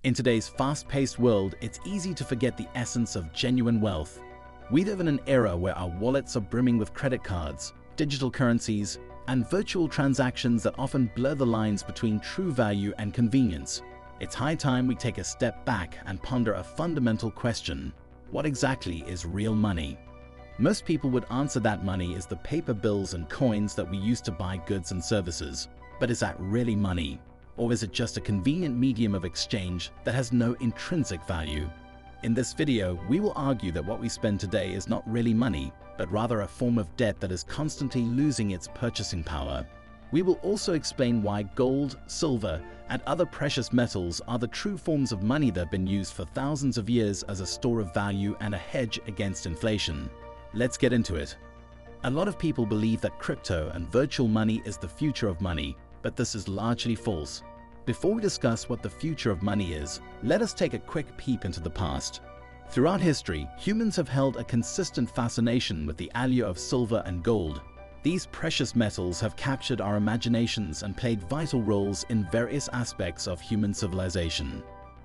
In today's fast-paced world, it's easy to forget the essence of genuine wealth. We live in an era where our wallets are brimming with credit cards, digital currencies, and virtual transactions that often blur the lines between true value and convenience. It's high time we take a step back and ponder a fundamental question: what exactly is real money? Most people would answer that money is the paper bills and coins that we use to buy goods and services. But is that really money? Or is it just a convenient medium of exchange that has no intrinsic value? In this video, we will argue that what we spend today is not really money, but rather a form of debt that is constantly losing its purchasing power. We will also explain why gold, silver, and other precious metals are the true forms of money that have been used for thousands of years as a store of value and a hedge against inflation. Let's get into it. A lot of people believe that crypto and virtual money is the future of money, but this is largely false. Before we discuss what the future of money is, let us take a quick peep into the past. Throughout history, humans have held a consistent fascination with the allure of silver and gold. These precious metals have captured our imaginations and played vital roles in various aspects of human civilization.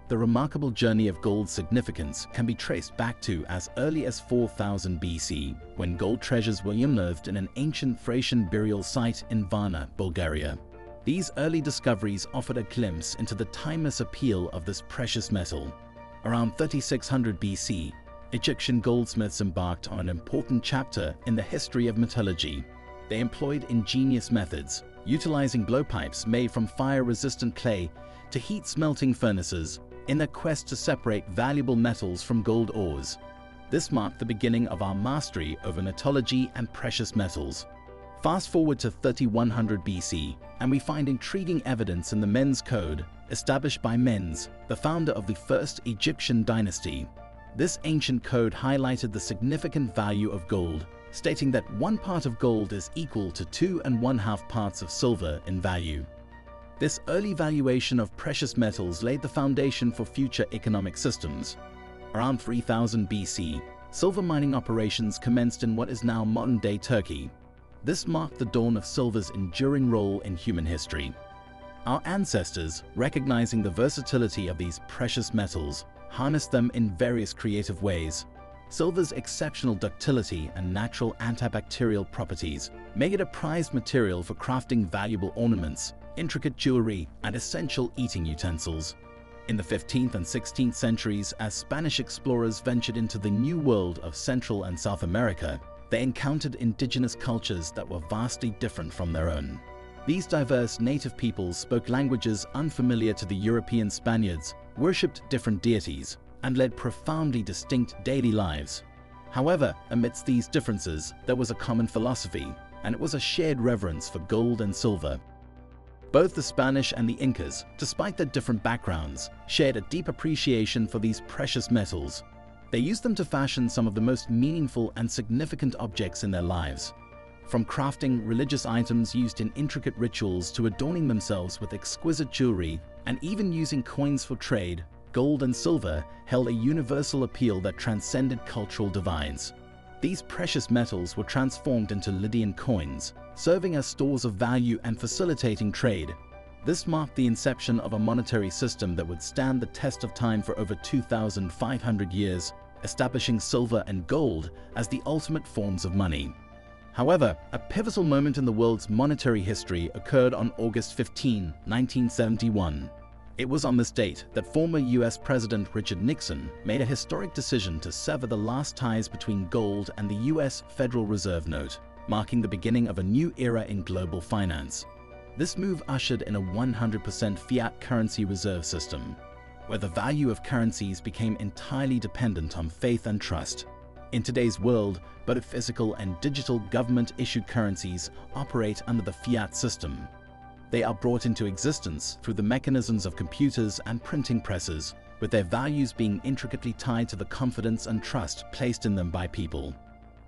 The remarkable journey of gold's significance can be traced back to as early as 4000 BC, when gold treasures were unearthed in an ancient Thracian burial site in Varna, Bulgaria. These early discoveries offered a glimpse into the timeless appeal of this precious metal. Around 3600 BC, Egyptian goldsmiths embarked on an important chapter in the history of metallurgy. They employed ingenious methods, utilizing blowpipes made from fire-resistant clay to heat smelting furnaces in their quest to separate valuable metals from gold ores. This marked the beginning of our mastery over metallurgy and precious metals. Fast forward to 3100 BC, and we find intriguing evidence in the Men's Code, established by Menz, the founder of the first Egyptian dynasty. This ancient code highlighted the significant value of gold, stating that 1 part of gold is equal to 2 1/2 parts of silver in value. This early valuation of precious metals laid the foundation for future economic systems. Around 3000 BC, silver mining operations commenced in what is now modern-day Turkey. This marked the dawn of silver's enduring role in human history. Our ancestors, recognizing the versatility of these precious metals, harnessed them in various creative ways. Silver's exceptional ductility and natural antibacterial properties make it a prized material for crafting valuable ornaments, intricate jewelry, and essential eating utensils. In the 15th and 16th centuries, as Spanish explorers ventured into the New World of Central and South America, they encountered indigenous cultures that were vastly different from their own. These diverse native peoples spoke languages unfamiliar to the European Spaniards, worshipped different deities, and led profoundly distinct daily lives. However, amidst these differences, there was a common philosophy, and it was a shared reverence for gold and silver. Both the Spanish and the Incas, despite their different backgrounds, shared a deep appreciation for these precious metals. They used them to fashion some of the most meaningful and significant objects in their lives. From crafting religious items used in intricate rituals to adorning themselves with exquisite jewelry and even using coins for trade, gold and silver held a universal appeal that transcended cultural divides. These precious metals were transformed into Lydian coins, serving as stores of value and facilitating trade. This marked the inception of a monetary system that would stand the test of time for over 2,500 years, establishing silver and gold as the ultimate forms of money. However, a pivotal moment in the world's monetary history occurred on August 15, 1971. It was on this date that former US President Richard Nixon made a historic decision to sever the last ties between gold and the US Federal Reserve Note, marking the beginning of a new era in global finance. This move ushered in a 100% fiat currency reserve system, where the value of currencies became entirely dependent on faith and trust. In today's world, both physical and digital government-issued currencies operate under the fiat system. They are brought into existence through the mechanisms of computers and printing presses, with their values being intricately tied to the confidence and trust placed in them by people.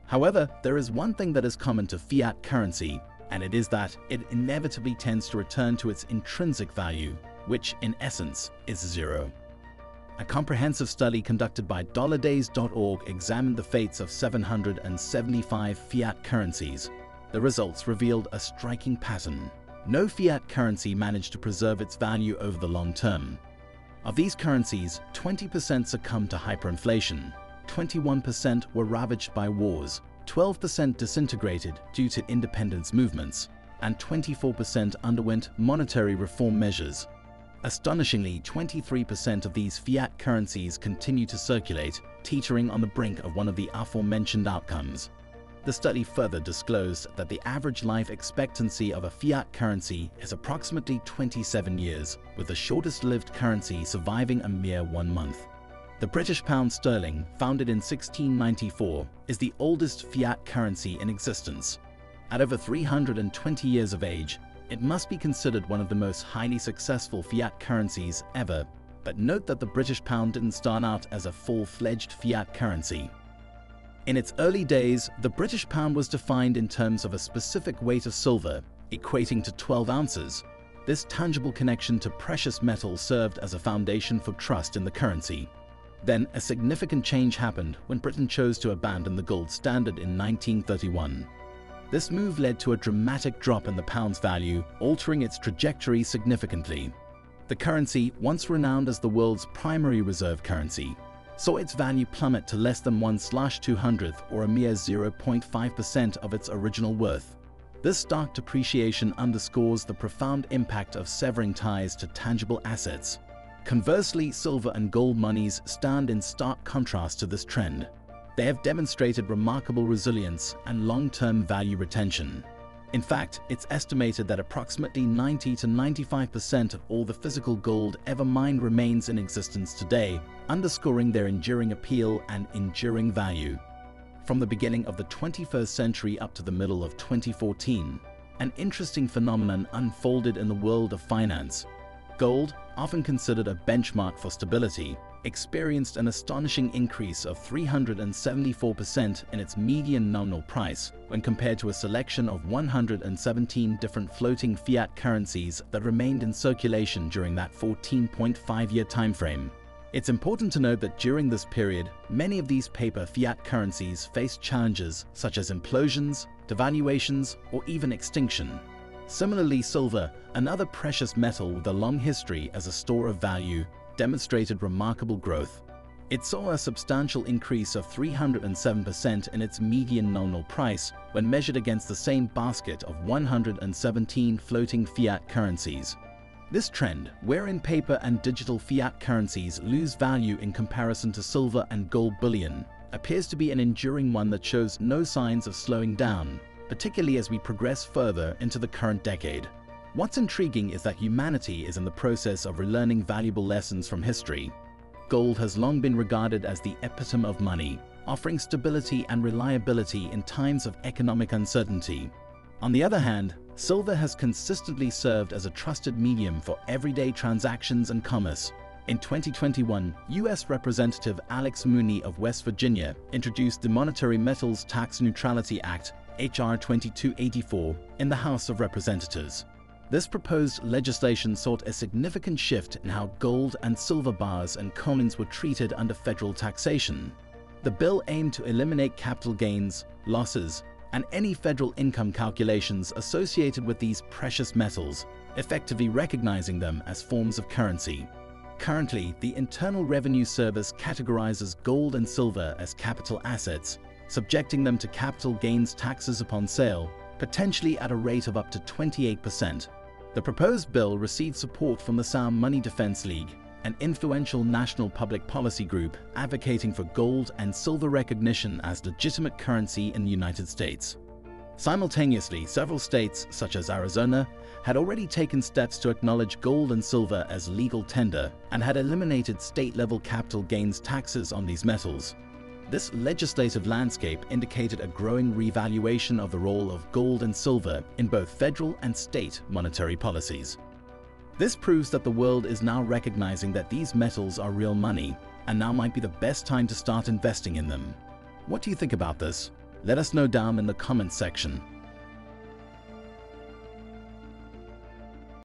However, there is one thing that is common to fiat currency, and it is that it inevitably tends to return to its intrinsic value, which in essence is zero. A comprehensive study conducted by dollardays.org examined the fates of 775 fiat currencies. The results revealed a striking pattern. No fiat currency managed to preserve its value over the long term. Of these currencies, 20% succumbed to hyperinflation, 21% were ravaged by wars, 12% disintegrated due to independence movements, and 24% underwent monetary reform measures. Astonishingly, 23% of these fiat currencies continue to circulate, teetering on the brink of one of the aforementioned outcomes. The study further disclosed that the average life expectancy of a fiat currency is approximately 27 years, with the shortest-lived currency surviving a mere 1 month. The British pound sterling, founded in 1694, is the oldest fiat currency in existence. At over 320 years of age, it must be considered one of the most highly successful fiat currencies ever. But note that the British pound didn't start out as a full-fledged fiat currency. In its early days, the British pound was defined in terms of a specific weight of silver, equating to 12 ounces. This tangible connection to precious metal served as a foundation for trust in the currency. Then, a significant change happened when Britain chose to abandon the gold standard in 1931. This move led to a dramatic drop in the pound's value, altering its trajectory significantly. The currency, once renowned as the world's primary reserve currency, saw its value plummet to less than 1/200th, or a mere 0.5% of its original worth. This stark depreciation underscores the profound impact of severing ties to tangible assets. Conversely, silver and gold monies stand in stark contrast to this trend. They have demonstrated remarkable resilience and long-term value retention. In fact, it's estimated that approximately 90 to 95% of all the physical gold ever mined remains in existence today, underscoring their enduring appeal and enduring value. From the beginning of the 21st century up to the middle of 2014, an interesting phenomenon unfolded in the world of finance. Gold, often considered a benchmark for stability, experienced an astonishing increase of 374% in its median nominal price when compared to a selection of 117 different floating fiat currencies that remained in circulation during that 14.5-year timeframe. It's important to note that during this period, many of these paper fiat currencies faced challenges such as implosions, devaluations, or even extinction. Similarly, silver, another precious metal with a long history as a store of value, demonstrated remarkable growth. It saw a substantial increase of 307% in its median nominal price when measured against the same basket of 117 floating fiat currencies. This trend, wherein paper and digital fiat currencies lose value in comparison to silver and gold bullion, appears to be an enduring one that shows no signs of slowing down, particularly as we progress further into the current decade. What's intriguing is that humanity is in the process of relearning valuable lessons from history. Gold has long been regarded as the epitome of money, offering stability and reliability in times of economic uncertainty. On the other hand, silver has consistently served as a trusted medium for everyday transactions and commerce. In 2021, U.S. Representative Alex Mooney of West Virginia introduced the Monetary Metals Tax Neutrality Act, H.R. 2284, in the House of Representatives. This proposed legislation sought a significant shift in how gold and silver bars and coins were treated under federal taxation. The bill aimed to eliminate capital gains, losses, and any federal income calculations associated with these precious metals, effectively recognizing them as forms of currency. Currently, the Internal Revenue Service categorizes gold and silver as capital assets, subjecting them to capital gains taxes upon sale, potentially at a rate of up to 28%. The proposed bill received support from the Sound Money Defense League, an influential national public policy group advocating for gold and silver recognition as legitimate currency in the United States. Simultaneously, several states, such as Arizona, had already taken steps to acknowledge gold and silver as legal tender and had eliminated state-level capital gains taxes on these metals. This legislative landscape indicated a growing revaluation of the role of gold and silver in both federal and state monetary policies. This proves that the world is now recognizing that these metals are real money, and now might be the best time to start investing in them. What do you think about this? Let us know down in the comments section.